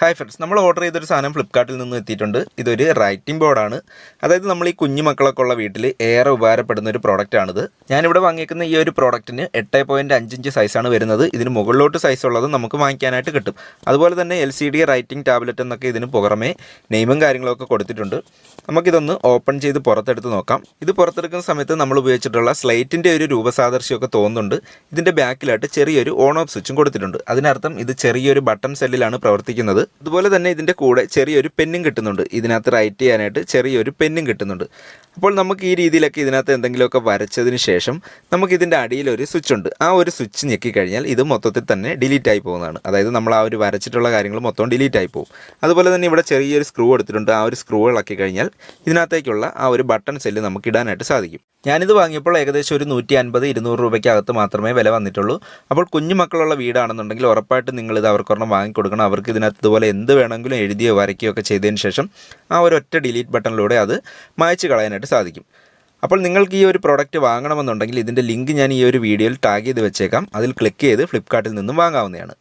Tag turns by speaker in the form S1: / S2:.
S1: Hi friends, നമ്മൾ order ചെയ്തൊരു സാധനം ഫ്ലിപ്കാർട്ടിൽ നിന്ന് എത്തിയിട്ടുണ്ട്. ഇതൊരു റൈറ്റിംഗ് ബോർഡാണ്. അതായത് നമ്മൾ ഈ കുഞ്ഞു മക്കളൊക്കെ ഉള്ള വീട്ടിൽ ഏറെ ഉപകാരപ്പെടുന്ന ഒരു പ്രോഡക്റ്റാണിത്. ഞാനിവിടെ വാങ്ങിയേക്കുന്ന ഈ ഒരു പ്രോഡക്റ്റിന് 8.5 ഇഞ്ച് സൈസാണ് വരുന്നത്. ഇതിന് മുകളിലോട്ട് സൈസ് ഉള്ളത് നമുക്ക് വാങ്ങിക്കാനായിട്ട് കിട്ടും. അതുപോലെ തന്നെ LCD റൈറ്റിംഗ് ടാബ്ലറ്റ് എന്നൊക്കെ ഇതിന് പുറമേ നെയിമും കാര്യങ്ങളൊക്കെ കൊടുത്തിട്ടുണ്ട്. നമുക്കിതൊന്ന് ഓപ്പൺ ചെയ്ത് പുറത്തെടുത്ത് നോക്കാം. ഇത് പുറത്തെടുക്കുന്ന സമയത്ത് നമ്മൾ ഉപയോഗിച്ചിട്ടുള്ള സ്ലൈറ്റിൻ്റെ ഒരു രൂപസാദൃശ്യമൊക്കെ തോന്നുന്നുണ്ട്. ഇതിൻ്റെ ബാക്കിലായിട്ട് ചെറിയൊരു ഓൺ ഓഫ് സ്വിച്ചും കൊടുത്തിട്ടുണ്ട്. അതിനർത്ഥം ഇത് ചെറിയൊരു ബട്ടൺ സെല്ലിലാണ് പ്രവർത്തിക്കുന്നത്. അതുപോലെ തന്നെ ഇതിൻ്റെ കൂടെ ചെറിയൊരു പെന്നും കിട്ടുന്നുണ്ട്. ഇതിനകത്ത് റൈറ്റ് ചെയ്യാനായിട്ട് ചെറിയൊരു പെന്നും കിട്ടുന്നുണ്ട്. അപ്പോൾ നമുക്ക് ഈ രീതിയിലൊക്കെ ഇതിനകത്ത് എന്തെങ്കിലുമൊക്കെ വരച്ചതിന് ശേഷം നമുക്കിതിൻ്റെ അടിയിലൊരു സ്വിച്ച് ഉണ്ട്. ആ ഒരു സ്വിച്ച് ഞെക്കിക്കഴിഞ്ഞാൽ ഇത് മൊത്തത്തിൽ തന്നെ ഡിലീറ്റ് ആയി പോകുന്നതാണ്. അതായത് നമ്മൾ ആ ഒരു വരച്ചിട്ടുള്ള കാര്യങ്ങൾ മൊത്തം ഡിലീറ്റ് ആയി പോകും. അതുപോലെ തന്നെ ഇവിടെ ചെറിയൊരു സ്ക്രൂ എടുത്തിട്ടുണ്ട്. ആ ഒരു സ്ക്രൂ ഇളക്കി കഴിഞ്ഞാൽ ഇതിനകത്തേക്കുള്ള ആ ഒരു ബട്ടൺ സെല്ല് നമുക്ക് ഇടാനായിട്ട് സാധിക്കും. ഞാനിത് വാങ്ങിയപ്പോൾ ഏകദേശം ഒരു 150-200 രൂപയ്ക്കകത്ത് മാത്രമേ വില വന്നിട്ടുള്ളൂ. അപ്പോൾ കുഞ്ഞു മക്കളുള്ള വീടാണെന്നുണ്ടെങ്കിൽ ഉറപ്പായിട്ടും നിങ്ങളിത് അവർക്കൊരെണ്ണം വാങ്ങിക്കൊടുക്കണം. അവർക്ക് ഇതിനകത്ത് ഇതുപോലെ എന്ത് വേണമെങ്കിലും എഴുതിയോ വരയ്ക്കുകയോ ഒക്കെ ചെയ്തതിന് ശേഷം ആ ഒരു ഒറ്റ ഡിലീറ്റ് ബട്ടണിലൂടെ അത് മായ്ച്ച് കളയാനായിട്ട് സാധിക്കും. അപ്പോൾ നിങ്ങൾക്ക് ഈ ഒരു പ്രോഡക്റ്റ് വാങ്ങണമെന്നുണ്ടെങ്കിൽ ഇതിൻ്റെ ലിങ്ക് ഞാൻ ഈ ഒരു വീഡിയോയിൽ ടാഗ് ചെയ്ത് വെച്ചേക്കാം. അതിൽ ക്ലിക്ക് ചെയ്ത് ഫ്ലിപ്കാർട്ടിൽ നിന്നും വാങ്ങാവുന്നതാണ്.